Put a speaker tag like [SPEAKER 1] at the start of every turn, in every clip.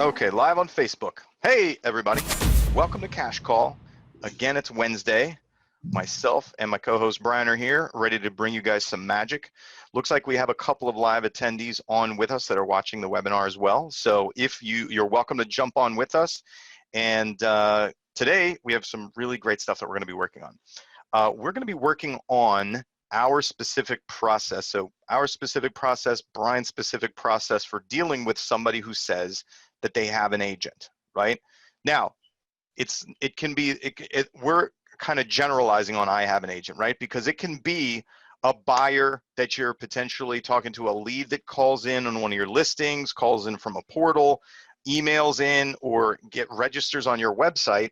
[SPEAKER 1] Okay, live on Facebook. Hey, everybody. Welcome to Cash Call. Again, it's Wednesday. Myself and my co-host Brian are here, ready to bring you guys some magic. Looks like we have a couple of live attendees on with us that are watching the webinar as well. So if you're welcome to jump on with us. And today we have some really great stuff that we're going to be working on. We're going to be working on our specific process. So our specific process, Brian's specific process for dealing with somebody who says that they have an agent, right? Now, we're kind of generalizing on I have an agent, right? Because it can be a buyer that you're potentially talking to, a lead that calls in on one of your listings, calls in from a portal, emails in, or registers on your website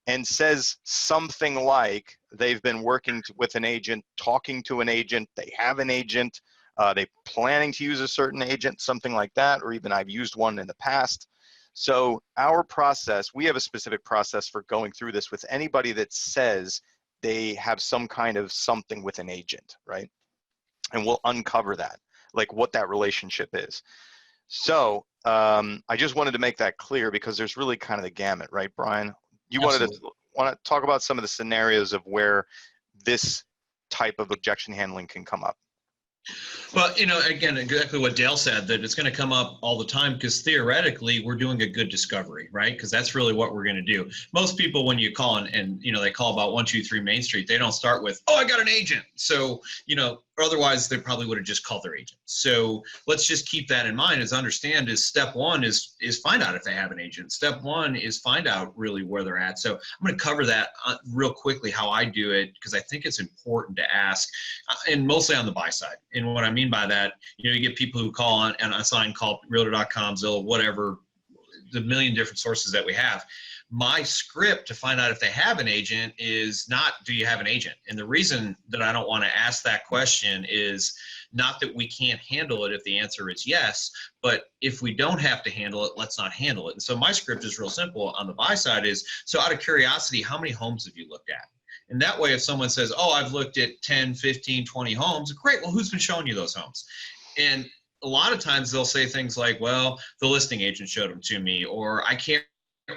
[SPEAKER 1] and says something like they've been working with an agent, talking to an agent, they have an agent, they're planning to use a certain agent, something like that, or even I've used one in the past. So our process, we have a specific process for going through this with anybody that says they have some kind of something with an agent, right? And we'll uncover that, like what that relationship is. So I just wanted to make that clear because there's really kind of the gamut, right, Brian? You want to talk about some of the scenarios of where this type of objection handling can come up.
[SPEAKER 2] Well, again, exactly what Dale said, that it's going to come up all the time because theoretically we're doing a good discovery, right? Because that's really what we're going to do. Most people, when you call and they call about 123 Main Street, they don't start with, oh, I got an agent. So, or otherwise they probably would have just called their agent. So let's just keep that in mind. Understand is step one is find out if they have an agent. Step one is find out really where they're at. So I'm going to cover that real quickly, how I do it, because I think it's important to ask, and mostly on the buy side. And what I mean by that, you get people who call on and assign call Realtor.com, Zillow, whatever, the million different sources that we have. My script to find out if they have an agent is not, do you have an agent? And the reason that I don't want to ask that question is not that we can't handle it if the answer is yes, but if we don't have to handle it, let's not handle it. And so my script is real simple on the buy side is, so out of curiosity, how many homes have you looked at? And that way, if someone says, oh, I've looked at 10, 15, 20 homes, great, well, who's been showing you those homes? And a lot of times they'll say things like, well, the listing agent showed them to me, or I can't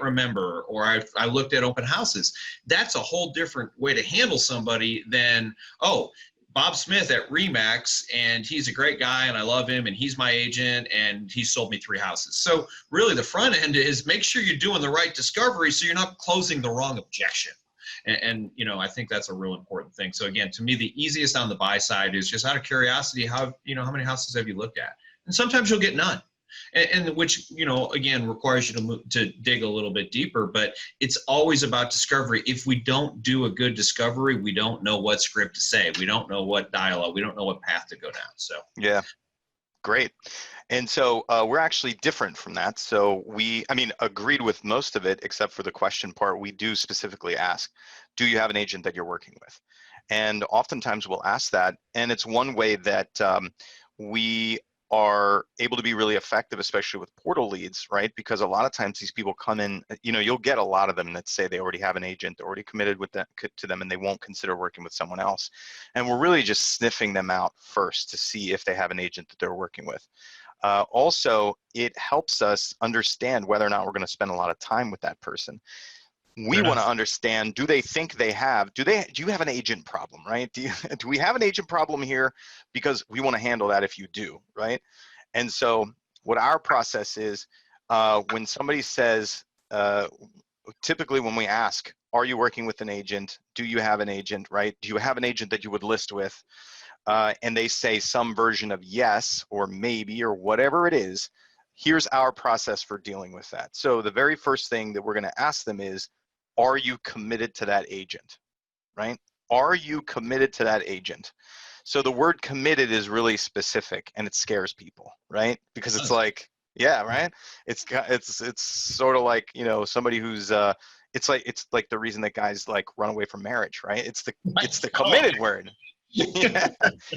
[SPEAKER 2] remember, or I looked at open houses. That's a whole different way to handle somebody than, oh, Bob Smith at Remax, and he's a great guy, and I love him, and he's my agent, and he sold me 3 houses. So really the front end is make sure you're doing the right discovery so you're not closing the wrong objection. And I think that's a real important thing. So again, to me, the easiest on the buy side is just out of curiosity, how many houses have you looked at? And sometimes you'll get none. And which, again, requires you to dig a little bit deeper, but it's always about discovery. If we don't do a good discovery, we don't know what script to say. We don't know what dialogue, we don't know what path to go down. So
[SPEAKER 1] yeah, great. And so we're actually different from that. So agreed with most of it, except for the question part. We do specifically ask, do you have an agent that you're working with? And oftentimes we'll ask that. And it's one way that we are able to be really effective, especially with portal leads, right? Because a lot of times these people come in, you'll get a lot of them that say they already have an agent, they're already committed to them, and they won't consider working with someone else. And we're really just sniffing them out first to see if they have an agent that they're working with. Also, it helps us understand whether or not we're going to spend a lot of time with that person. We want to understand, do they think they have, do you have an agent problem, right? Do we have an agent problem here? Because we want to handle that if you do, right? And so what our process is, when somebody says, typically when we ask, are you working with an agent? Do you have an agent, right? Do you have an agent that you would list with? And they say some version of yes, or maybe, or whatever it is, here's our process for dealing with that. So the very first thing that we're going to ask them is, are you committed to that agent, right? Are you committed to that agent? So the word committed is really specific, and it scares people, right? Because it's like, yeah, right? It's sort of like, somebody who's it's like the reason that guys like run away from marriage, right? It's the committed word. Yeah.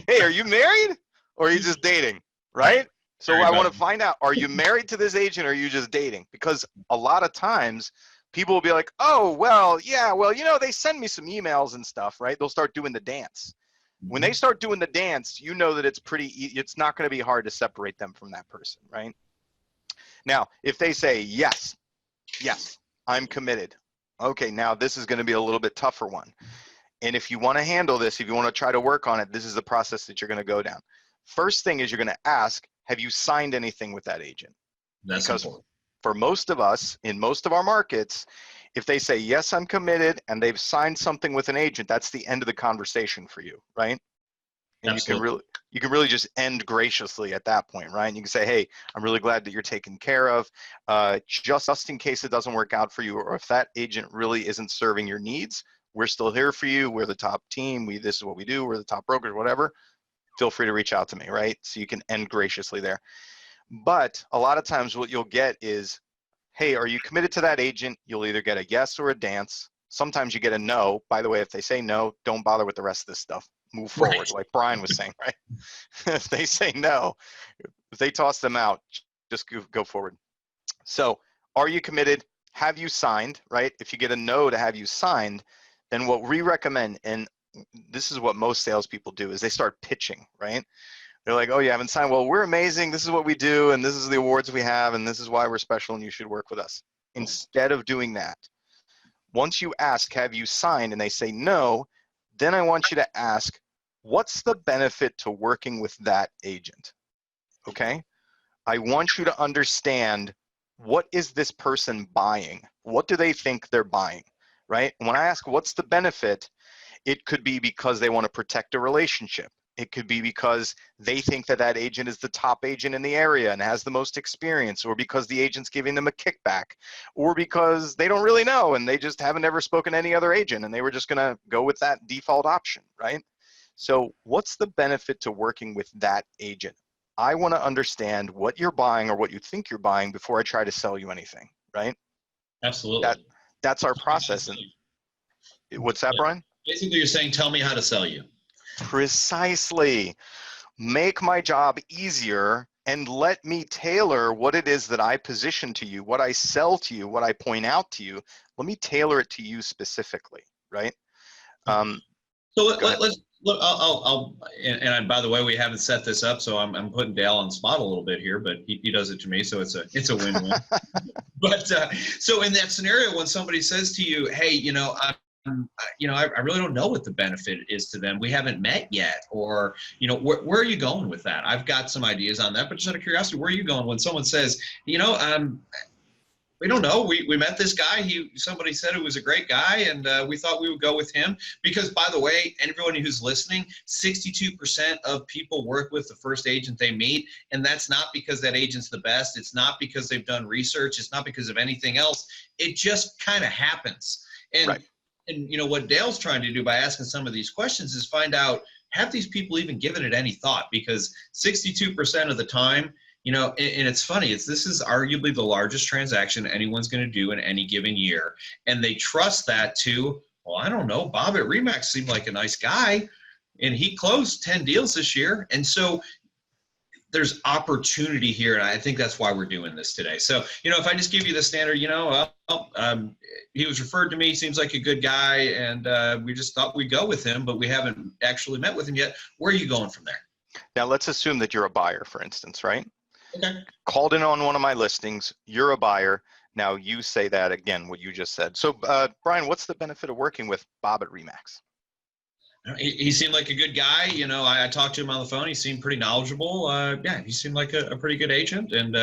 [SPEAKER 1] Hey, are you married or are you just dating, right? So I want to find out, are you married to this agent or are you just dating? Because a lot of times people will be like, oh, well, yeah, well, they send me some emails and stuff, right? They'll start doing the dance. When they start doing the dance, that it's not going to be hard to separate them from that person, right? Now, if they say, yes, I'm committed. Okay, now this is going to be a little bit tougher one. And if you want to handle this, if you want to try to work on it, this is the process that you're going to go down. First thing is you're going to ask, have you signed anything with that agent?
[SPEAKER 2] That's
[SPEAKER 1] Because
[SPEAKER 2] important.
[SPEAKER 1] for most of us, in most of our markets, if they say, yes, I'm committed, and they've signed something with an agent, that's the end of the conversation for you, right? And
[SPEAKER 2] Absolutely.
[SPEAKER 1] you can really just end graciously at that point, right? And you can say, hey, I'm really glad that you're taken care of. Just in case it doesn't work out for you, or if that agent really isn't serving your needs, we're still here for you. We're the top team. This is what we do. We're the top brokers, whatever. Feel free to reach out to me, right? So you can end graciously there. But a lot of times what you'll get is, hey, are you committed to that agent? You'll either get a yes or a dance. Sometimes you get a no. By the way, if they say no, don't bother with the rest of this stuff. Move forward,
[SPEAKER 2] Right.
[SPEAKER 1] like Brian was saying, right? If they say no, if they toss them out, just go forward. So are you committed? Have you signed, right? If you get a no to have you signed, then what we recommend, and this is what most salespeople do, is they start pitching, right? They're like, oh, you haven't signed? Well, we're amazing. This is what we do, and this is the awards we have, and this is why we're special, and you should work with us. Instead of doing that, once you ask, have you signed, and they say no, then I want you to ask, what's the benefit to working with that agent? Okay? I want you to understand, what is this person buying? What do they think they're buying, right? When I ask, what's the benefit, it could be because they want to protect a relationship. It could be because they think that that agent is the top agent in the area and has the most experience, or because the agent's giving them a kickback, or because they don't really know and they just haven't ever spoken to any other agent and they were just going to go with that default option, right? So what's the benefit to working with that agent? I want to understand what you're buying or what you think you're buying before I try to sell you anything, right?
[SPEAKER 2] Absolutely.
[SPEAKER 1] That's our process. And what's that, Brian?
[SPEAKER 2] Basically, you're saying, tell me how to sell you.
[SPEAKER 1] Precisely. Make my job easier and let me tailor what it is that I position to you, what I sell to you, what I point out to you. Let me tailor it to you specifically, right?
[SPEAKER 2] So let's look. And by the way, we haven't set this up, so I'm putting Dale on the spot a little bit here, but he does it to me, so it's a win-win. But so in that scenario, when somebody says to you, hey, I really don't know what the benefit is to them. We haven't met yet, or where are you going with that? I've got some ideas on that, but just out of curiosity, where are you going when someone says, we don't know. We met this guy. Somebody said it was a great guy, and we thought we would go with him. Because, by the way, everyone who's listening, 62% of people work with the first agent they meet, and that's not because that agent's the best. It's not because they've done research. It's not because of anything else. It just kind of happens. And
[SPEAKER 1] right.
[SPEAKER 2] And what Dale's trying to do by asking some of these questions is find out, have these people even given it any thought? Because 62% of the time, and it's funny, this is arguably the largest transaction anyone's going to do in any given year. And they trust that to, well, I don't know, Bob at Remax seemed like a nice guy, and he closed 10 deals this year. And so there's opportunity here, and I think that's why we're doing this today. So, if I just give you the standard, he was referred to me, seems like a good guy, and we just thought we'd go with him, but we haven't actually met with him yet. Where are you going from there?
[SPEAKER 1] Now, let's assume that you're a buyer, for instance, right?
[SPEAKER 2] Okay.
[SPEAKER 1] Called in on one of my listings. You're a buyer. Now, you say that again, what you just said. So, Brian, what's the benefit of working with Bob at Remax?
[SPEAKER 2] He seemed like a good guy. I talked to him on the phone. He seemed pretty knowledgeable. He seemed like a pretty good agent. And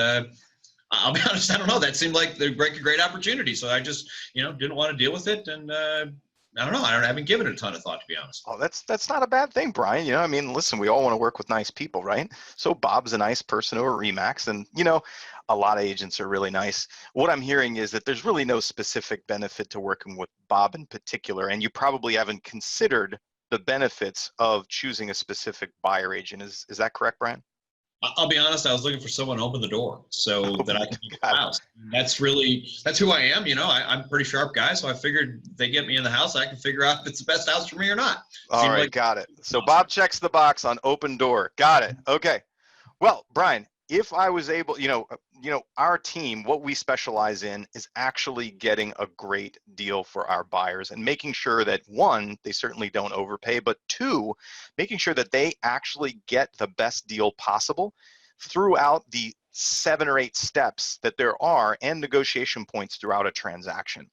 [SPEAKER 2] I'll be honest, I don't know. That seemed like a great opportunity. So I just, didn't want to deal with it. And I don't know. I haven't given it a ton of thought, to be honest.
[SPEAKER 1] Oh, that's not a bad thing, Brian. Listen, we all want to work with nice people, right? So Bob's a nice person over Remax, and a lot of agents are really nice. What I'm hearing is that there's really no specific benefit to working with Bob in particular, and you probably haven't considered the benefits of choosing a specific buyer agent. Is that correct, Brian?
[SPEAKER 2] I'll be honest, I was looking for someone to open the door so that I can get the house. That's who I am. I'm a pretty sharp guy, so I figured if they get me in the house, I can figure out if it's the best house for me or not.
[SPEAKER 1] All right, got it. So Bob checks the box on open door. Got it. Okay. Well, Brian, if I was able, our team, what we specialize in is actually getting a great deal for our buyers and making sure that, one, they certainly don't overpay, but two, making sure that they actually get the best deal possible throughout the 7 or 8 steps that there are and negotiation points throughout a transaction.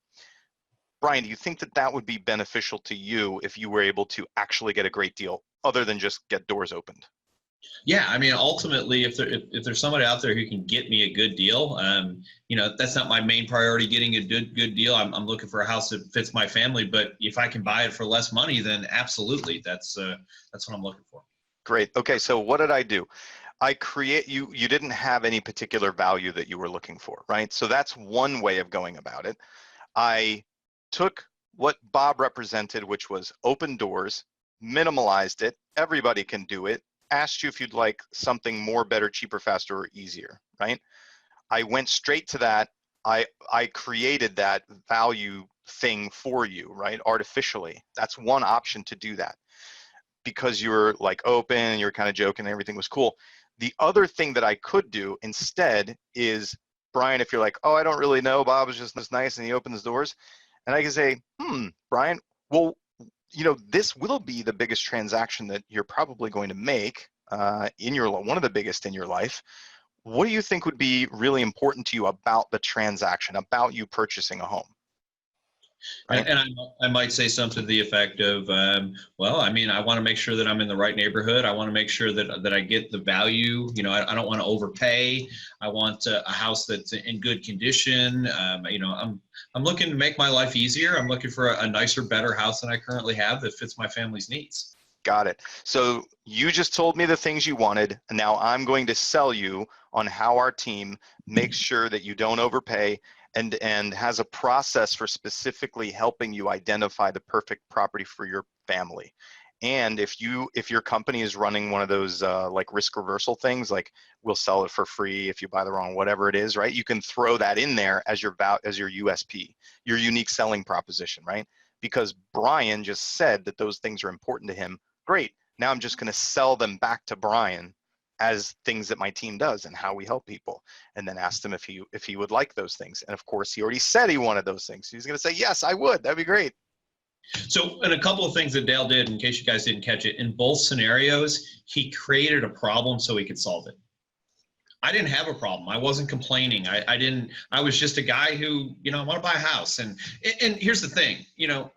[SPEAKER 1] Brian, do you think that that would be beneficial to you if you were able to actually get a great deal other than just get doors opened?
[SPEAKER 2] Yeah, I mean, ultimately, if there's somebody out there who can get me a good deal, that's not my main priority. Getting a good deal. I'm looking for a house that fits my family. But if I can buy it for less money, then absolutely, that's what I'm looking for.
[SPEAKER 1] Great. Okay, so what did I do? You didn't have any particular value that you were looking for, right? So that's one way of going about it. I took what Bob represented, which was open doors, minimalized it. Everybody can do it. Asked you if you'd like something more, better, cheaper, faster, or easier, right? I went straight to that. I created that value thing for you, right? Artificially. That's one option to do that because you were like open and you were kind of joking and everything was cool. The other thing that I could do instead is, Brian, if you're like, oh, I don't really know, Bob is just this nice and he opens doors. And I can say, Brian, well, this will be the biggest transaction that you're probably going to make one of the biggest in your life. What do you think would be really important to you about the transaction, about you purchasing a home? Right?
[SPEAKER 2] And I might say something to the effect of, I want to make sure that I'm in the right neighborhood. I want to make sure that I get the value. I don't want to overpay. I want a house that's in good condition. I'm looking to make my life easier. I'm looking for a nicer, better house than I currently have that fits my family's needs.
[SPEAKER 1] Got it. So you just told me the things you wanted, and now I'm going to sell you on how our team makes sure that you don't overpay and has a process for specifically helping you identify the perfect property for your family. And if your company is running one of those like risk reversal things, like we'll sell it for free if you buy the wrong, whatever it is, right? You can throw that in there as your USP, your unique selling proposition, right? Because Brian just said that those things are important to him. Great. Now I'm just going to sell them back to Brian as things that my team does and how we help people, and then asked him if he would like those things. And of course, he already said he wanted those things. He's going to say, yes, I would. That'd be great.
[SPEAKER 2] So, and a couple of things that Dale did, in case you guys didn't catch it, in both scenarios, he created a problem so he could solve it. I didn't have a problem. I wasn't complaining. I was just a guy who, I want to buy a house. And here's the thing,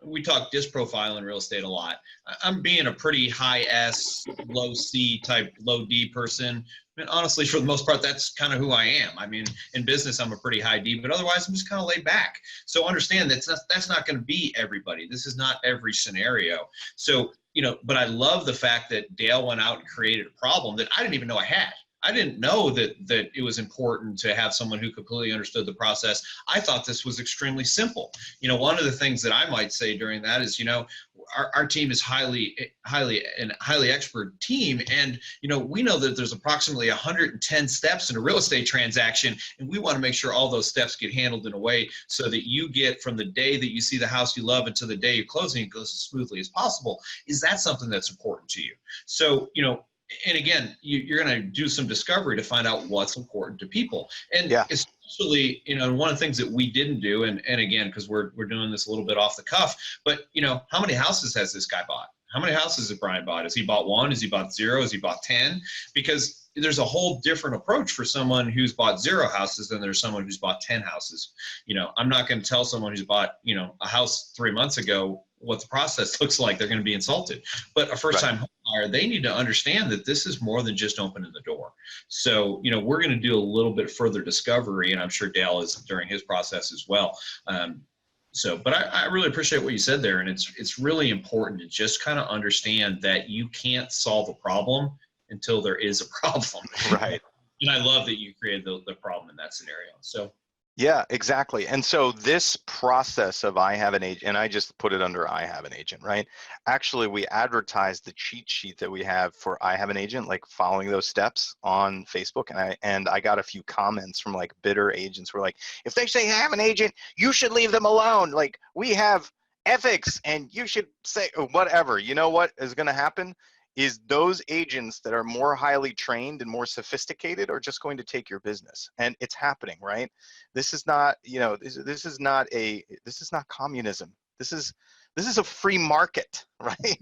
[SPEAKER 2] we talk disc profile in real estate a lot. I'm being a pretty high S, low C type, low D person. And honestly, for the most part, that's kind of who I am. I mean, in business, I'm a pretty high D, but otherwise I'm just kind of laid back. So understand that's not going to be everybody. This is not every scenario. So, but I love the fact that Dale went out and created a problem that I didn't even know I had. I didn't know that it was important to have someone who completely understood the process. I thought this was extremely simple. One of the things that I might say during that is, our team is highly expert team. And, we know that there's approximately 110 steps in a real estate transaction. And we want to make sure all those steps get handled in a way so that you get from the day that you see the house you love until the day you're closing, it goes as smoothly as possible. Is that something that's important to you? So, and again, you're going to do some discovery to find out what's important to people. And especially, one of the things that we didn't do, and again, because we're doing this a little bit off the cuff, but, how many houses has this guy bought? How many houses has Brian bought? Has he bought 1? Has he bought 0? Has he bought 10? Because there's a whole different approach for someone who's bought 0 houses than there's someone who's bought 10 houses. I'm not going to tell someone who's bought, a house 3 months ago what the process looks like. They're going to be insulted. But a first-time home buyer, they need to understand that this is more than just opening the door. So, we're going to do a little bit further discovery, and I'm sure Dale is during his process as well. But I really appreciate what you said there, and it's really important to just kind of understand that you can't solve a problem until there is a problem.
[SPEAKER 1] Right.
[SPEAKER 2] And I love that you created the problem in that scenario. So.
[SPEAKER 1] Yeah, exactly. And so this process of I have an agent, and I just put it under I have an agent, right? Actually, we advertised the cheat sheet that we have for I have an agent, like following those steps on Facebook. And I got a few comments from like bitter agents who were like, if they say I have an agent, you should leave them alone. Like, we have ethics and you should say whatever. You know what is going to happen is those agents that are more highly trained and more sophisticated are just going to take your business. And it's happening, right? This is not, this is not communism. This is a free market, right?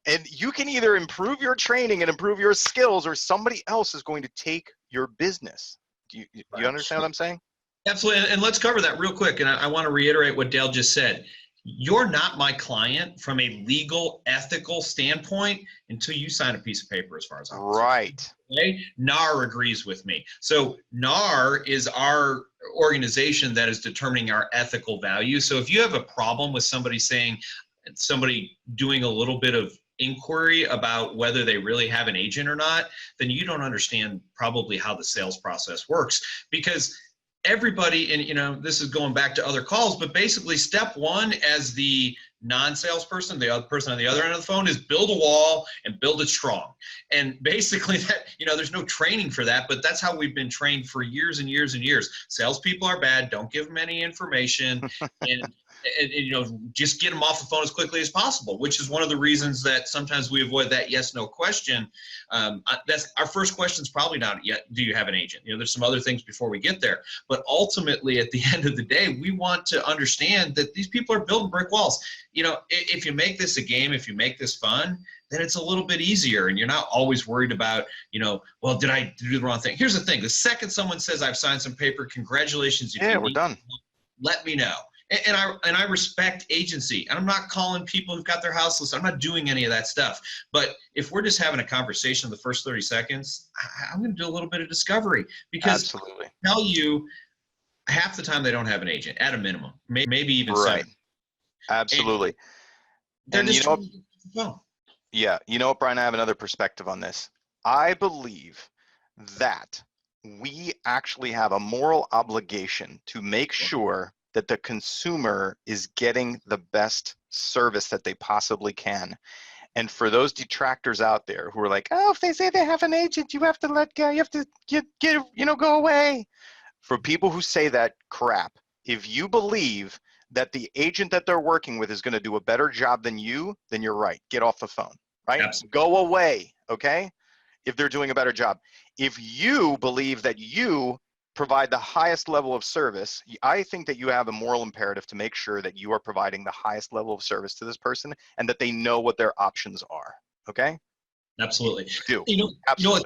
[SPEAKER 1] And you can either improve your training and improve your skills, or somebody else is going to take your business. You understand what I'm saying?
[SPEAKER 2] Absolutely. And let's cover that real quick. And I want to reiterate what Dale just said. You're not my client from a legal, ethical standpoint until you sign a piece of paper, as far as I'm concerned.
[SPEAKER 1] Right.
[SPEAKER 2] Okay? NAR agrees with me. So NAR is our organization that is determining our ethical value. So if you have a problem with somebody doing a little bit of inquiry about whether they really have an agent or not, then you don't understand probably how the sales process works. Because everybody, and this is going back to other calls, but basically step one as the non-salesperson, the other person on the other end of the phone, is build a wall and build it strong. And basically that, there's no training for that, but that's how we've been trained for years and years and years. Salespeople are bad. Don't give them any information. and just get them off the phone as quickly as possible, which is one of the reasons that sometimes we avoid that yes, no question. That's our first question is probably not yet, do you have an agent? There's some other things before we get there. But ultimately, at the end of the day, we want to understand that these people are building brick walls. If you make this a game, if you make this fun, then it's a little bit easier, and you're not always worried about, well, did I do the wrong thing? Here's the thing. The second someone says, I've signed some paper, congratulations.
[SPEAKER 1] We're done.
[SPEAKER 2] Let me know. And I respect agency. And I'm not calling people who've got their house listed. I'm not doing any of that stuff. But if we're just having a conversation in the first 30 seconds, I'm going to do a little bit of discovery. Because
[SPEAKER 1] Absolutely.
[SPEAKER 2] I tell you, half the time they don't have an agent, at a minimum. Maybe even
[SPEAKER 1] right.
[SPEAKER 2] 7.
[SPEAKER 1] Absolutely.
[SPEAKER 2] And
[SPEAKER 1] yeah, Brian, I have another perspective on this. I believe that we actually have a moral obligation to make sure that the consumer is getting the best service that they possibly can. And for those detractors out there who are like, oh, if they say they have an agent, you have to let go, you have to go away. For people who say that crap, if you believe that the agent that they're working with is going to do a better job than you, then you're right. Get off the phone, right?
[SPEAKER 2] Absolutely.
[SPEAKER 1] Go away, okay? If they're doing a better job. If you believe that you provide the highest level of service, I think that you have a moral imperative to make sure that you are providing the highest level of service to this person and that they know what their options are, okay?
[SPEAKER 2] Absolutely.
[SPEAKER 1] Absolutely.
[SPEAKER 2] What's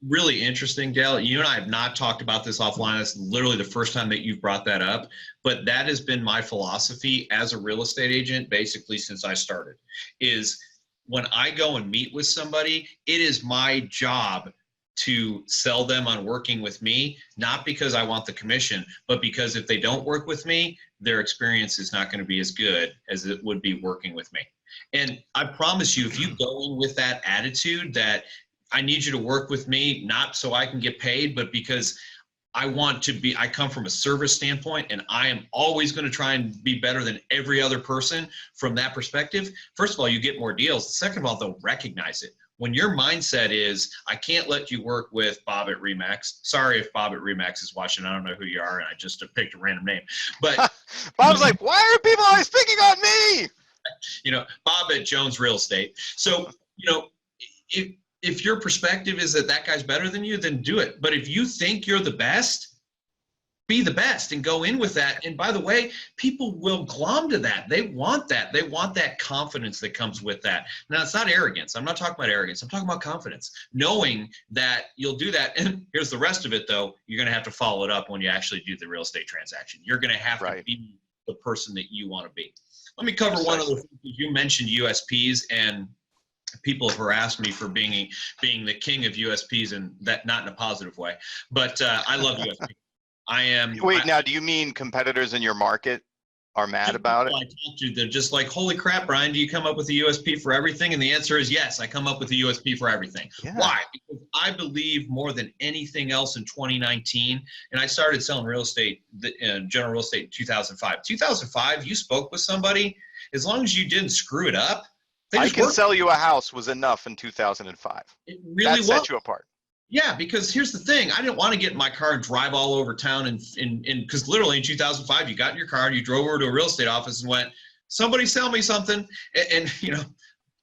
[SPEAKER 2] really interesting, Dale, you and I have not talked about this offline. That's literally the first time that you've brought that up, but that has been my philosophy as a real estate agent basically since I started, is when I go and meet with somebody, it is my job to sell them on working with me, not because I want the commission, but because if they don't work with me, their experience is not going to be as good as it would be working with me. And I promise you, if you go in with that attitude that I need you to work with me, not so I can get paid, but because I come from a service standpoint and I am always going to try and be better than every other person from that perspective. First of all, you get more deals. Second of all, they'll recognize it. When your mindset is, I can't let you work with Bob at Remax. Sorry if Bob at Remax is watching. I don't know who you are, and I just picked a random name. But
[SPEAKER 1] Bob's like, why are people always picking on me?
[SPEAKER 2] Bob at Jones Real Estate. So, if your perspective is that guy's better than you, then do it. But if you think you're the best, be the best and go in with that. And by the way, people will glom to that. They want that. They want that confidence that comes with that. Now, it's not arrogance. I'm not talking about arrogance. I'm talking about confidence, knowing that you'll do that. And here's the rest of it, though. You're going to have to follow it up when you actually do the real estate transaction. You're going to have to be the person that you want to be. Let me cover one other thing. You mentioned USPs, and people have harassed me for being the king of USPs, and that not in a positive way. But I love USPs.
[SPEAKER 1] Now, do you mean competitors in your market are mad about it?
[SPEAKER 2] I told you, they're just like, holy crap, Brian, do you come up with a USP for everything? And the answer is yes, I come up with a USP for everything. Yeah. Why? Because I believe more than anything else in 2019, and I started selling real estate, general real estate in 2005. 2005, you spoke with somebody, as long as you didn't screw it up.
[SPEAKER 1] I can sell you a house was enough in 2005.
[SPEAKER 2] It really was.
[SPEAKER 1] That set you apart.
[SPEAKER 2] Yeah, because here's the thing. I didn't want to get in my car and drive all over town and because literally in 2005, you got in your car and you drove over to a real estate office and went, somebody sell me something. And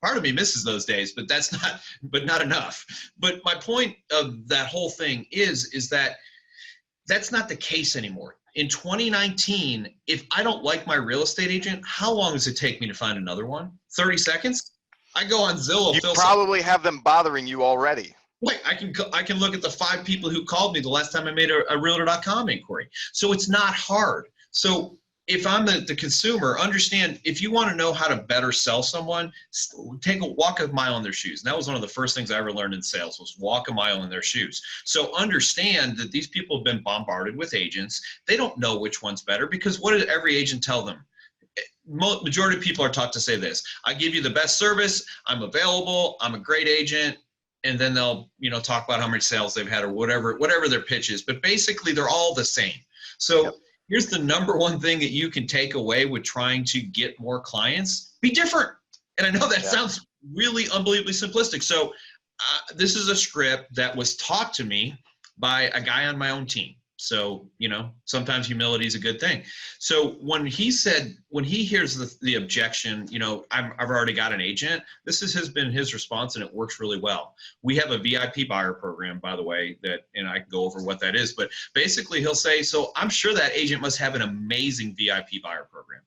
[SPEAKER 2] part of me misses those days, but not enough. But my point of that whole thing is that that's not the case anymore. In 2019, if I don't like my real estate agent, how long does it take me to find another one? 30 seconds? I go on Zillow.
[SPEAKER 1] You probably have them bothering you already.
[SPEAKER 2] Wait, I can look at the 5 people who called me the last time I made a Realtor.com inquiry. So it's not hard. So if I'm the consumer, understand, if you want to know how to better sell someone, walk a mile in their shoes. And that was one of the first things I ever learned in sales, was walk a mile in their shoes. So understand that these people have been bombarded with agents. They don't know which one's better, because what did every agent tell them? Majority of people are taught to say this: I give you the best service, I'm available, I'm a great agent. And then they'll, talk about how many sales they've had or whatever their pitch is. But basically, they're all the same. So
[SPEAKER 1] Yep.
[SPEAKER 2] Here's the number one thing that you can take away with trying to get more clients: be different. And I know that sounds really unbelievably simplistic. So this is a script that was taught to me by a guy on my own team. So, sometimes humility is a good thing. So when he hears the objection, I've already got an agent, has been his response, and it works really well. We have a VIP buyer program, by the way, and I can go over what that is, but basically he'll say, so I'm sure that agent must have an amazing VIP buyer program.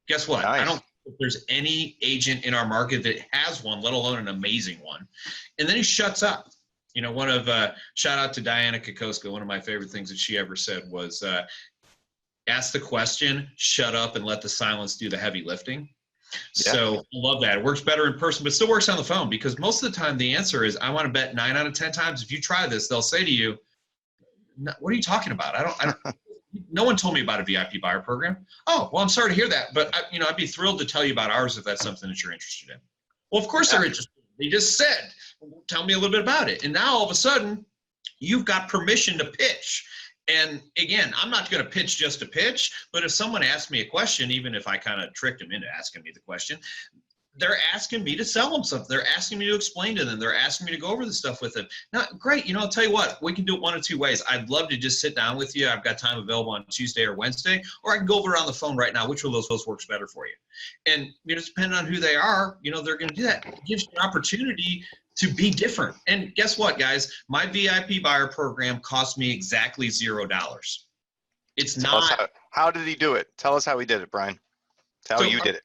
[SPEAKER 2] Guess what?
[SPEAKER 1] Nice.
[SPEAKER 2] I don't think there's any agent in our market that has one, let alone an amazing one. And then he shuts up. Shout out to Diana Kokoska. One of my favorite things that she ever said was, ask the question, shut up, and let the silence do the heavy lifting. Yeah. So I love that. It works better in person, but still works on the phone, because most of the time the answer is, I want to bet 9 out of 10 times if you try this, they'll say to you, what are you talking about? I don't no one told me about a VIP buyer program. Oh, well, I'm sorry to hear that, but I'd be thrilled to tell you about ours if that's something that you're interested in. Well, of course they're interested. They just said, tell me a little bit about it. And now all of a sudden, you've got permission to pitch. And again, I'm not going to pitch just to pitch, but if someone asks me a question, even if I kind of tricked them into asking me the question, they're asking me to sell them something. They're asking me to explain to them. They're asking me to go over the stuff with them. Now, great. I'll tell you what, we can do it one of 2 ways. I'd love to just sit down with you. I've got time available on Tuesday or Wednesday, or I can go over it on the phone right now. Which one of those works better for you? And, depending on who they are, they're going to do that. It gives you an opportunity to be different. And guess what, guys? My VIP buyer program cost me exactly $0. It's not.
[SPEAKER 1] How did he do it? Tell us how he did it, Brian. How you did it.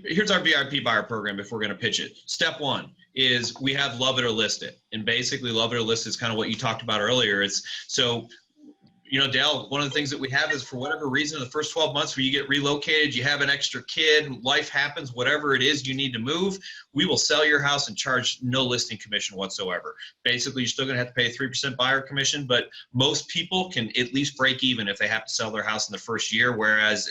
[SPEAKER 2] Here's our VIP buyer program if we're going to pitch it. Step 1 is we have love it or list it. And basically love it or list is kind of what you talked about earlier. Dale, one of the things that we have is, for whatever reason, in the first 12 months where you get relocated, you have an extra kid, life happens, whatever it is, you need to move, we will sell your house and charge no listing commission whatsoever. Basically, you're still going to have to pay a 3% buyer commission, but most people can at least break even if they have to sell their house in the first year, whereas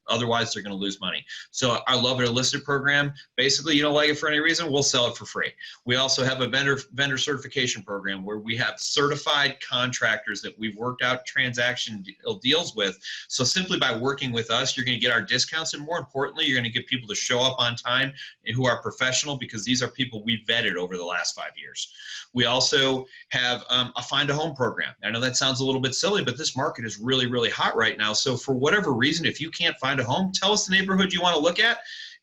[SPEAKER 2] otherwise they're going to lose money. So our Love It or List It program, basically, you don't like it for any reason, we'll sell it for free. We also have a vendor certification program where we have certified contractors that we've worked out transaction deals with. So simply by working with us, you're going to get our discounts, and more importantly, you're going to get people to show up on time and who are professional, because these are people we've vetted over the last 5 years. We also have a find a home program. I know that sounds a little bit silly, but this market is really, really hot right now. So for whatever reason, if you can't find a home, tell us the neighborhood you want to look at,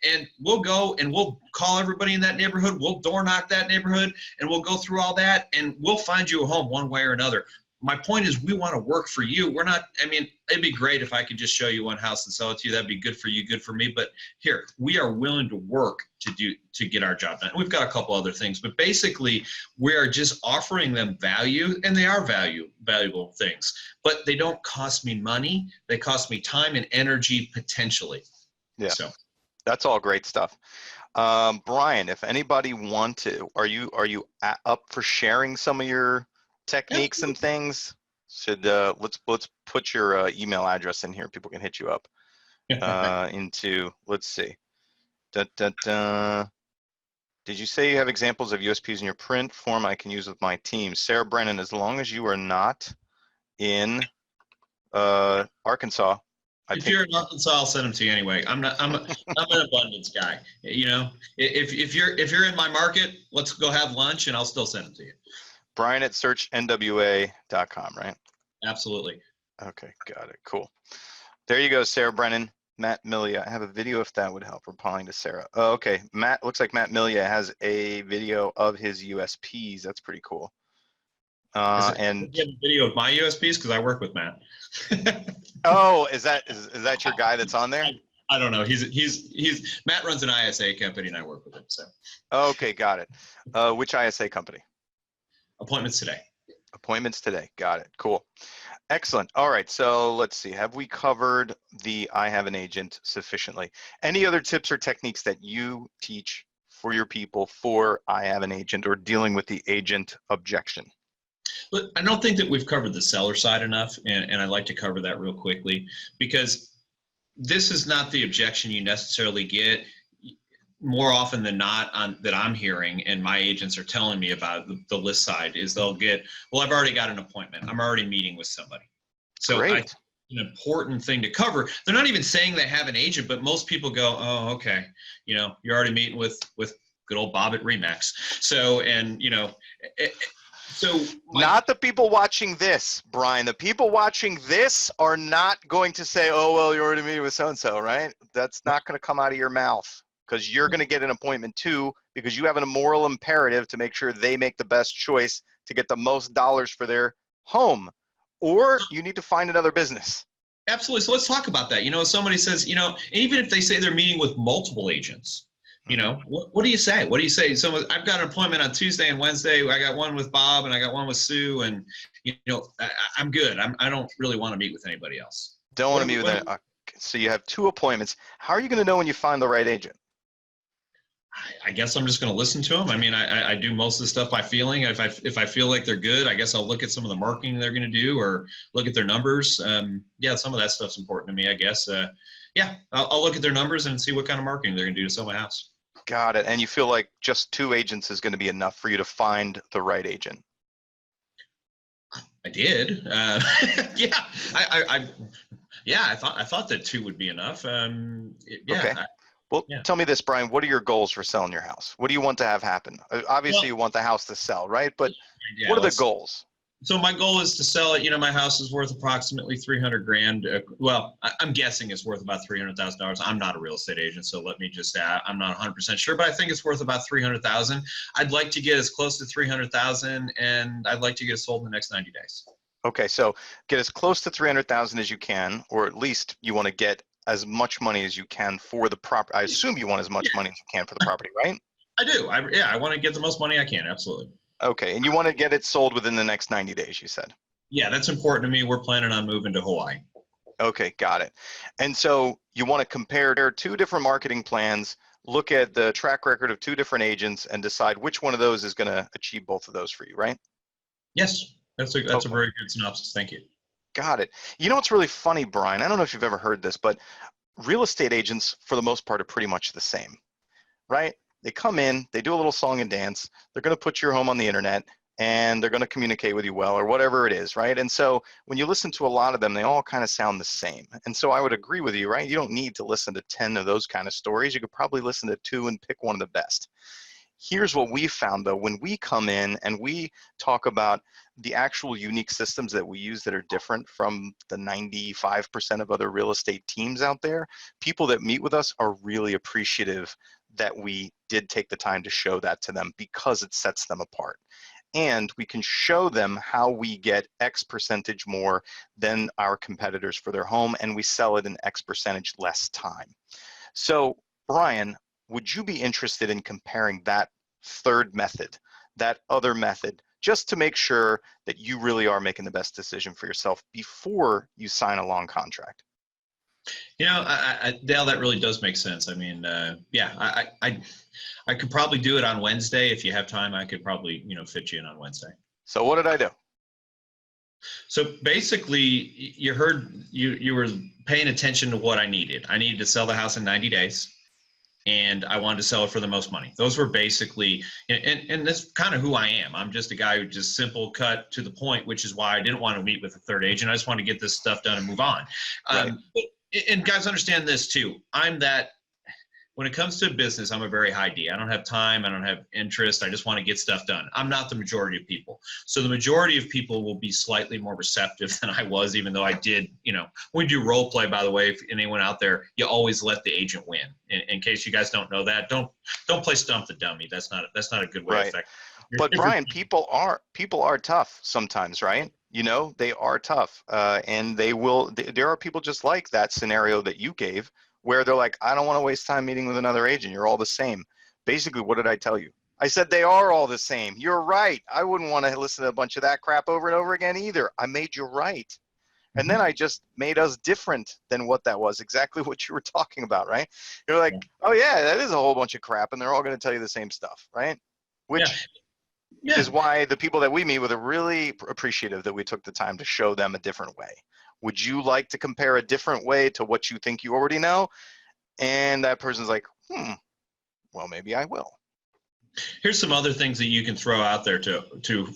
[SPEAKER 2] and we'll go and we'll call everybody in that neighborhood. We'll door knock that neighborhood, and we'll go through all that, and we'll find you a home one way or another. My point is, we want to work for you. It'd be great if I could just show you one house and sell it to you. That'd be good for you, good for me. But here, we are willing to work to get our job done. We've got a couple other things, but basically we are just offering them value, and they are valuable things, but they don't cost me money. They cost me time and energy potentially.
[SPEAKER 1] Yeah.
[SPEAKER 2] So
[SPEAKER 1] that's all great stuff. Brian, if anybody are you up for sharing some of your techniques and things? Let's put your email address in here. People can hit you up let's see. Did you say you have examples of USPs in your print form I can use with my team? Sarah Brennan, as long as you are not in Arkansas.
[SPEAKER 2] If you're in Arkansas, I'll send them to you anyway. I'm an abundance guy. If you're in my market, let's go have lunch and I'll still send them to you.
[SPEAKER 1] Brian at searchnwa.com, right?
[SPEAKER 2] Absolutely.
[SPEAKER 1] Okay, got it. Cool. There you go, Sarah Brennan. Matt Milia. I have a video if that would help. Replying to Sarah. Oh, okay. Looks like Matt Milia has a video of his USPs. That's pretty cool. And
[SPEAKER 2] you have a video of my USPs, because I work with Matt.
[SPEAKER 1] Oh, is that your guy that's on there?
[SPEAKER 2] I don't know. Matt runs an ISA company and I work with him. So.
[SPEAKER 1] Okay, got it. Which ISA company?
[SPEAKER 2] Appointments today.
[SPEAKER 1] Appointments today. Got it. Cool. Excellent. All right. So let's see. Have we covered the I have an agent sufficiently? Any other tips or techniques that you teach for your people for I have an agent or dealing with the agent objection?
[SPEAKER 2] But I don't think that we've covered the seller side enough, and I'd like to cover that real quickly, because this is not the objection you necessarily get more often than not that I'm hearing, and my agents are telling me about the list side, is they'll get, well, I've already got an appointment. I'm already meeting with somebody. So an important thing to cover. They're not even saying they have an agent, but most people go, oh, okay, you're already meeting with good old Bob at Remax. So, and
[SPEAKER 1] not the people watching this, Brian. The people watching this are not going to say, oh, well, you're already meeting with so-and-so, right? That's not going to come out of your mouth, because you're going to get an appointment too, because you have a moral imperative to make sure they make the best choice to get the most dollars for their home, or you need to find another business.
[SPEAKER 2] Absolutely. So let's talk about that. Somebody says, even if they say they're meeting with multiple agents, what do you say? What do you say? So I've got an appointment on Tuesday and Wednesday. I got one with Bob and I got one with Sue, and I'm good. I don't really want to meet with anybody else.
[SPEAKER 1] Don't want to meet with any. So you have 2 appointments. How are you going to know when you find the right agent?
[SPEAKER 2] I guess I'm just going to listen to them. I mean, I do most of the stuff by feeling. If I feel like they're good, I guess I'll look at some of the marketing they're going to do, or look at their numbers. Yeah, some of that stuff's important to me, I guess. Yeah, I'll look at their numbers and see what kind of marketing they're going to do to sell my house.
[SPEAKER 1] Got it. And you feel like just 2 agents is going to be enough for you to find the right agent?
[SPEAKER 2] I did. Yeah, I thought that 2 would be enough. Yeah.
[SPEAKER 1] Okay. Well, tell me this, Brian. What are your goals for selling your house? What do you want to have happen? Obviously, you want the house to sell, right? But what are the goals?
[SPEAKER 2] So my goal is to sell it. My house is worth approximately $300,000. Well, I'm guessing it's worth about $300,000. I'm not a real estate agent, so let me just say I'm not 100% sure, but I think it's worth about $300,000. I'd like to get as close to $300,000, and I'd like to get it sold in the next 90 days.
[SPEAKER 1] Okay, so get as close to $300,000 as you can, or at least you want to get as much money as you can for the property. I assume you want as much money as you can for the property, right?
[SPEAKER 2] I do. I want to get the most money I can. Absolutely.
[SPEAKER 1] Okay, and you want to get it sold within the next 90 days, you said?
[SPEAKER 2] Yeah, that's important to me. We're planning on moving to Hawaii.
[SPEAKER 1] Okay, got it. And so you want to compare 2 different marketing plans, look at the track record of 2 different agents, and decide which one of those is going to achieve both of those for you, right?
[SPEAKER 2] Yes, that's a very good synopsis. Thank you.
[SPEAKER 1] Got it. What's really funny, Brian? I don't know if you've ever heard this, but real estate agents, for the most part, are pretty much the same, right? They come in, they do a little song and dance, they're going to put your home on the internet, and they're going to communicate with you well, or whatever it is, right? And so when you listen to a lot of them, they all kind of sound the same. And so I would agree with you, right? You don't need to listen to 10 of those kind of stories. You could probably listen to 2 and pick one of the best. Here's what we found, though. When we come in and we talk about the actual unique systems that we use that are different from the 95% of other real estate teams out there, people that meet with us are really appreciative that we did take the time to show that to them, because it sets them apart. And we can show them how we get X percentage more than our competitors for their home, and we sell it in X percentage less time. So, Brian, would you be interested in comparing that 3rd method, that other method, just to make sure that you really are making the best decision for yourself before you sign a long contract?
[SPEAKER 2] Dale, that really does make sense. I mean, yeah, I could probably do it on Wednesday. If you have time, I could probably, fit you in on Wednesday.
[SPEAKER 1] So what did I do?
[SPEAKER 2] So basically, you were paying attention to what I needed. I needed to sell the house in 90 days. And I wanted to sell it for the most money. Those were basically, and that's kind of who I am. I'm just a guy who just simple, cut to the point, which is why I didn't want to meet with a 3rd agent. I just want to get this stuff done and move on.
[SPEAKER 1] Right.
[SPEAKER 2] And guys, understand this too. When it comes to business, I'm a very high D. I don't have time. I don't have interest. I just want to get stuff done. I'm not the majority of people. So the majority of people will be slightly more receptive than I was, even though I did, when we do role play, by the way, if anyone out there, you always let the agent win. In case you guys don't know that, don't play stump the dummy. That's not a good way to affect.
[SPEAKER 1] But Brian, people are tough sometimes, right? They are tough, and there are people just like that scenario that you gave, where they're like, I don't want to waste time meeting with another agent. You're all the same. Basically, what did I tell you? I said they are all the same. You're right. I wouldn't want to listen to a bunch of that crap over and over again either. I made you right. And then I just made us different than what that was, exactly what you were talking about, right? You're like, oh yeah, that is a whole bunch of crap, and they're all going to tell you the same stuff, right? Which is why the people that we meet with are really appreciative that we took the time to show them a different way. Would you like to compare a different way to what you think you already know? And that person's like, well, maybe I will.
[SPEAKER 2] Here's some other things that you can throw out there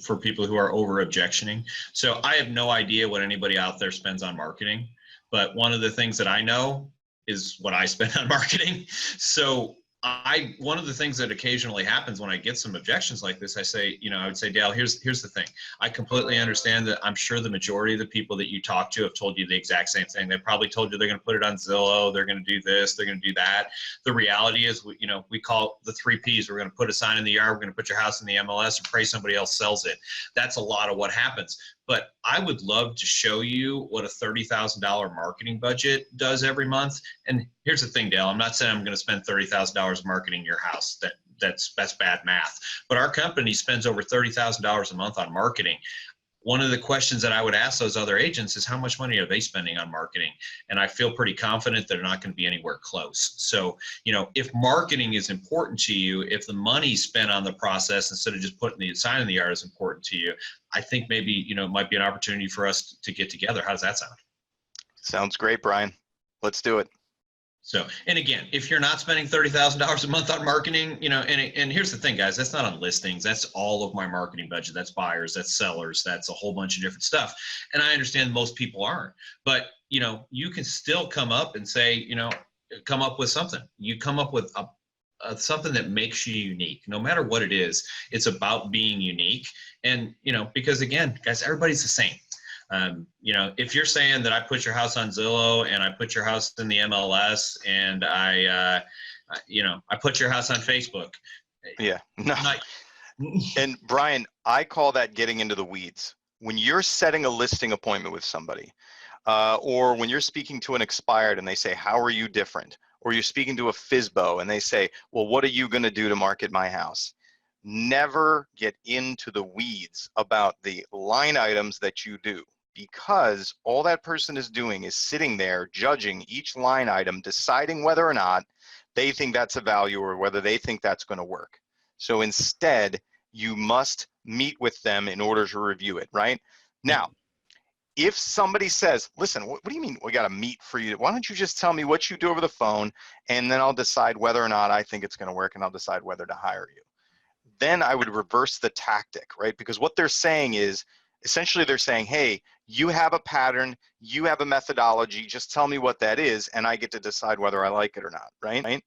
[SPEAKER 2] for people who are over objectioning. So I have no idea what anybody out there spends on marketing, but one of the things that I know is what I spend on marketing. So one of the things that occasionally happens when I get some objections like this, I say, I would say, Dale, here's the thing. I completely understand that I'm sure the majority of the people that you talk to have told you the exact same thing. They probably told you they're going to put it on Zillow, they're going to do this, they're going to do that. The reality is, we call the 3 Ps. We're going to put a sign in the yard, we're going to put your house in the MLS and pray somebody else sells it. That's a lot of what happens. But I would love to show you what a $30,000 marketing budget does every month. And here's the thing, Dale, I'm not saying I'm going to spend $30,000 marketing your house. That's bad math. But our company spends over $30,000 a month on marketing. One of the questions that I would ask those other agents is how much money are they spending on marketing? And I feel pretty confident they're not going to be anywhere close. So, if marketing is important to you, if the money spent on the process instead of just putting the sign in the yard is important to you, I think maybe, it might be an opportunity for us to get together. How does that sound?
[SPEAKER 1] Sounds great, Brian. Let's do it.
[SPEAKER 2] So, and again, if you're not spending $30,000 a month on marketing, and here's the thing, guys, that's not on listings. That's all of my marketing budget. That's buyers, that's sellers, that's a whole bunch of different stuff. And I understand most people aren't, but you can still come up and say, come up with something. You come up with something that makes you unique. No matter what it is, it's about being unique. And, because again, guys, everybody's the same. If you're saying that I put your house on Zillow and I put your house in the MLS and I put your house on Facebook.
[SPEAKER 1] Yeah. No. And Brian, I call that getting into the weeds. When you're setting a listing appointment with somebody, or when you're speaking to an expired and they say, how are you different? Or you're speaking to a FSBO and they say, well, what are you going to do to market my house? Never get into the weeds about the line items that you do, because all that person is doing is sitting there judging each line item, deciding whether or not they think that's a value or whether they think that's going to work. So instead, you must meet with them in order to review it, right? Now, if somebody says, listen, what do you mean we got to meet for you? Why don't you just tell me what you do over the phone, and then I'll decide whether or not I think it's going to work, and I'll decide whether to hire you. Then I would reverse the tactic, right? Because what they're saying is, essentially they're saying, hey, you have a pattern, you have a methodology, just tell me what that is, and I get to decide whether I like it or not, right?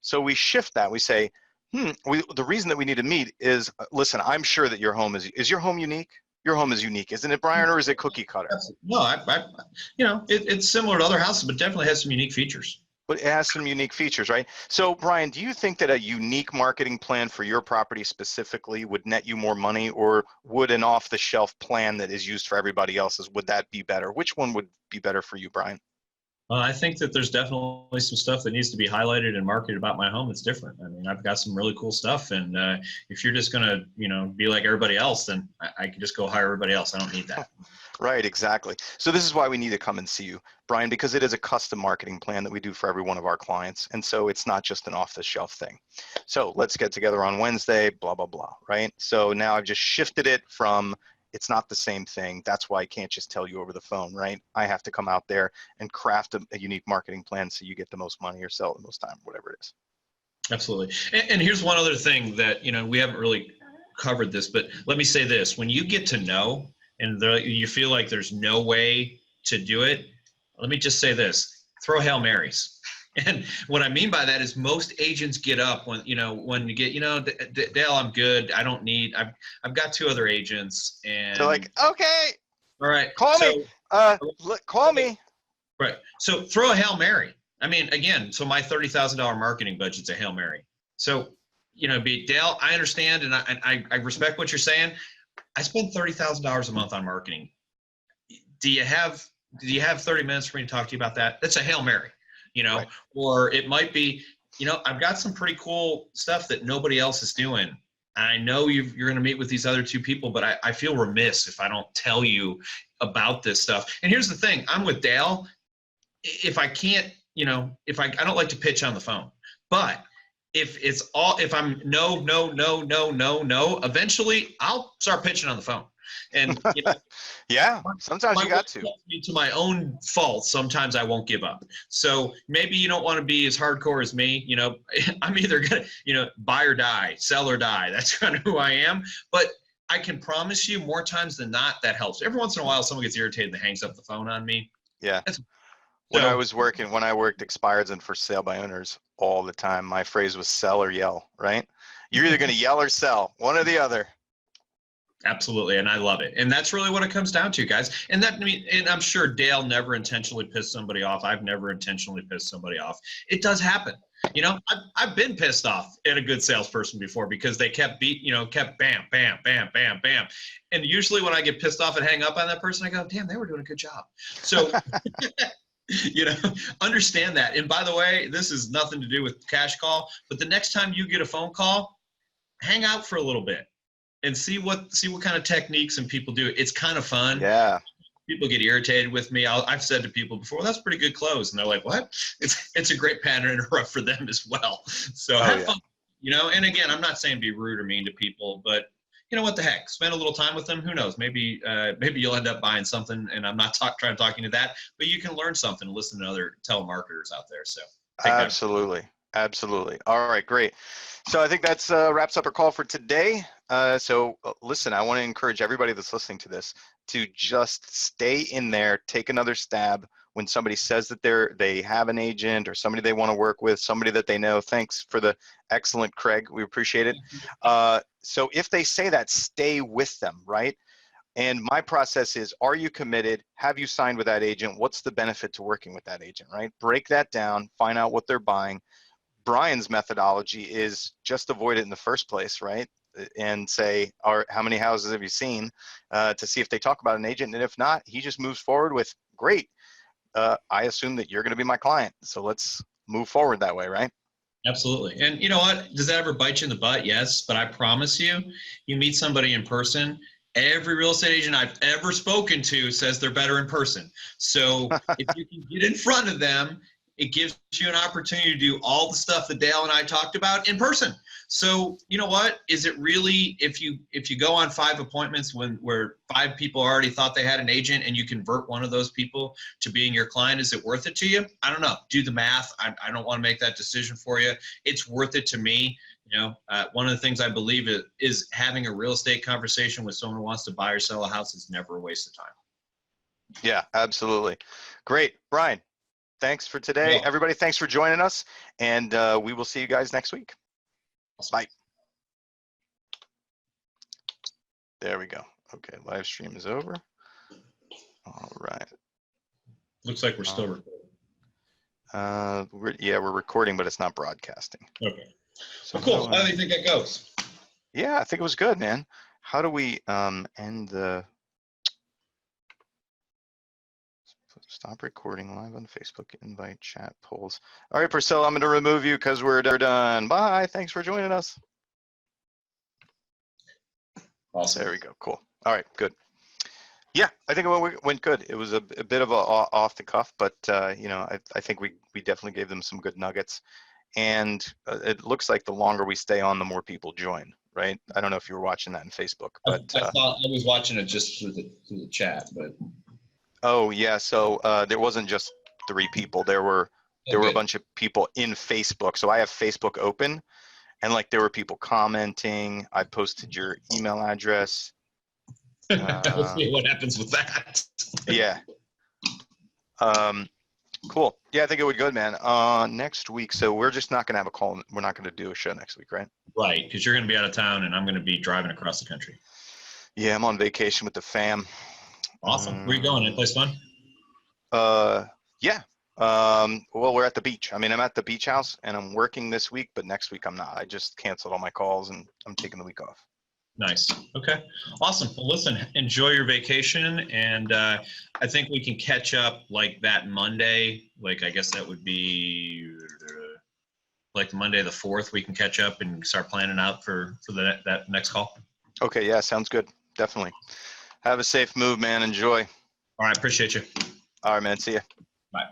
[SPEAKER 1] So we shift that. We say, the reason that we need to meet is, listen, I'm sure that your home is your home unique? Your home is unique, isn't it, Brian, or is it cookie cutter?
[SPEAKER 2] No, it's similar to other houses, but definitely has some unique features.
[SPEAKER 1] But it has some unique features, right? So, Brian, do you think that a unique marketing plan for your property specifically would net you more money, or would an off-the-shelf plan that is used for everybody else's, would that be better? Which one would be better for you, Brian?
[SPEAKER 2] I think that there's definitely some stuff that needs to be highlighted and marketed about my home that's different. I mean, I've got some really cool stuff, and if you're just going to, be like everybody else, then I can just go hire everybody else. I don't need that.
[SPEAKER 1] Right, exactly. So this is why we need to come and see you, Brian, because it is a custom marketing plan that we do for every one of our clients. And so it's not just an off-the-shelf thing. So let's get together on Wednesday, blah, blah, blah, right? So now I've just shifted it from, it's not the same thing. That's why I can't just tell you over the phone, right? I have to come out there and craft a unique marketing plan so you get the most money or sell it the most time, whatever it is.
[SPEAKER 2] Absolutely. And here's one other thing that, we haven't really covered this, but let me say this. When you get to know and you feel like there's no way to do it, let me just say this, throw Hail Marys. And what I mean by that is most agents get up when you get, Dale, I'm good. I don't need, I've got 2 other agents, and
[SPEAKER 1] they're like, okay,
[SPEAKER 2] all right,
[SPEAKER 1] call me.
[SPEAKER 2] Right. So throw a Hail Mary. I mean, again, so my $30,000 marketing budget's a Hail Mary. So, Dale, I understand, and I respect what you're saying. I spend $30,000 a month on marketing. Do you have 30 minutes for me to talk to you about that? That's a Hail Mary, right. Or it might be, I've got some pretty cool stuff that nobody else is doing. I know you're going to meet with these other two people, but I feel remiss if I don't tell you about this stuff. And here's the thing, I'm with Dale. If I can't, if I don't like to pitch on the phone, but if I'm no, eventually I'll start pitching on the phone. And
[SPEAKER 1] yeah, sometimes you got to.
[SPEAKER 2] To my own fault, sometimes I won't give up. So maybe you don't want to be as hardcore as me. I'm either gonna, buy or die, sell or die. That's kind of who I am. But I can promise you, more times than not, that helps. Every once in a while, someone gets irritated and hangs up the phone on me.
[SPEAKER 1] Yeah. When I worked expireds and for sale by owners all the time, my phrase was sell or yell, right? You're either going to yell or sell, one or the other.
[SPEAKER 2] Absolutely, and I love it. And that's really what it comes down to, guys. And I'm sure Dale never intentionally pissed somebody off. I've never intentionally pissed somebody off. It does happen. I've been pissed off at a good salesperson before because they kept kept bam, bam, bam, bam, bam. And usually when I get pissed off and hang up on that person, I go, damn, they were doing a good job. So understand that. And by the way, this is nothing to do with cash call, but the next time you get a phone call, hang out for a little bit and see what kind of techniques and people do. It's kind of fun.
[SPEAKER 1] Yeah.
[SPEAKER 2] People get irritated with me. I've said to people before, well, that's pretty good close. And they're like, what? It's a great pattern interrupt for them as well. So have fun, and again, I'm not saying be rude or mean to people, but what the heck, spend a little time with them. Who knows? Maybe you'll end up buying something, and I'm not trying to talk you into that, but you can learn something and listen to other telemarketers out there. So
[SPEAKER 1] absolutely. All right, great. So I think that's wraps up our call for today. So listen, I want to encourage everybody that's listening to this to just stay in there, take another stab when somebody says that they have an agent or somebody they want to work with, somebody that they know. Thanks for the excellent, Craig. We appreciate it. So if they say that, stay with them, right? And my process is, are you committed? Have you signed with that agent? What's the benefit to working with that agent, right? Break that down, find out what they're buying. Brian's methodology is just avoid it in the first place, right? And say, how many houses have you seen, to see if they talk about an agent. And if not, he just moves forward with, great. I assume that you're going to be my client. So let's move forward that way, right?
[SPEAKER 2] Absolutely. And you know what? Does that ever bite you in the butt? Yes. But I promise you, you meet somebody in person, every real estate agent I've ever spoken to says they're better in person. So if you can get in front of them, it gives you an opportunity to do all the stuff that Dale and I talked about in person. So you know what? Is it really, if you go on 5 appointments where 5 people already thought they had an agent and you convert one of those people to being your client, is it worth it to you? I don't know. Do the math. I don't want to make that decision for you. It's worth it to me. One of the things I believe is having a real estate conversation with someone who wants to buy or sell a house is never a waste of time.
[SPEAKER 1] Yeah, absolutely. Great. Brian, thanks for today.
[SPEAKER 2] Yeah.
[SPEAKER 1] Everybody, thanks for joining us. And we will see you guys next week. Bye. There we go. Okay, live stream is over. All right.
[SPEAKER 2] Looks like we're still recording.
[SPEAKER 1] We're recording, but it's not broadcasting.
[SPEAKER 2] Okay.
[SPEAKER 1] So
[SPEAKER 2] cool. How do you think that goes?
[SPEAKER 1] Yeah, I think it was good, man. How do we end the stop recording live on Facebook, invite chat polls? All right, Priscilla, I'm going to remove you because we're done. Bye. Thanks for joining us.
[SPEAKER 2] Awesome.
[SPEAKER 1] There we go. Cool. All right, good. Yeah, I think it went good. It was a bit of a off the cuff, but I think we definitely gave them some good nuggets. And it looks like the longer we stay on, the more people join, right? I don't know if you were watching that in Facebook, but
[SPEAKER 2] I was watching it just through the chat, but.
[SPEAKER 1] Oh yeah, so there wasn't just 3 people. There were a bunch of people in Facebook. So I have Facebook open, and there were people commenting. I posted your email address.
[SPEAKER 2] We'll see what happens with that.
[SPEAKER 1] Yeah. Cool. Yeah, I think it would good, man. Next week, so we're just not going to have a call. We're not going to do a show next week, right?
[SPEAKER 2] Right, because you're going to be out of town, and I'm going to be driving across the country.
[SPEAKER 1] Yeah, I'm on vacation with the fam.
[SPEAKER 2] Awesome. Where are you going? Any place fun?
[SPEAKER 1] Yeah. Well, we're at the beach. I mean, I'm at the beach house, and I'm working this week, but next week I'm not. I just canceled all my calls, and I'm taking the week off.
[SPEAKER 2] Nice. Okay. Awesome. Well, listen, enjoy your vacation. And I think we can catch up that Monday. I guess that would be like Monday the 4th, we can catch up and start planning out for that next call.
[SPEAKER 1] Okay, yeah, sounds good. Definitely. Have a safe move, man. Enjoy.
[SPEAKER 2] All right, appreciate you.
[SPEAKER 1] All right, man. See ya.
[SPEAKER 2] Bye.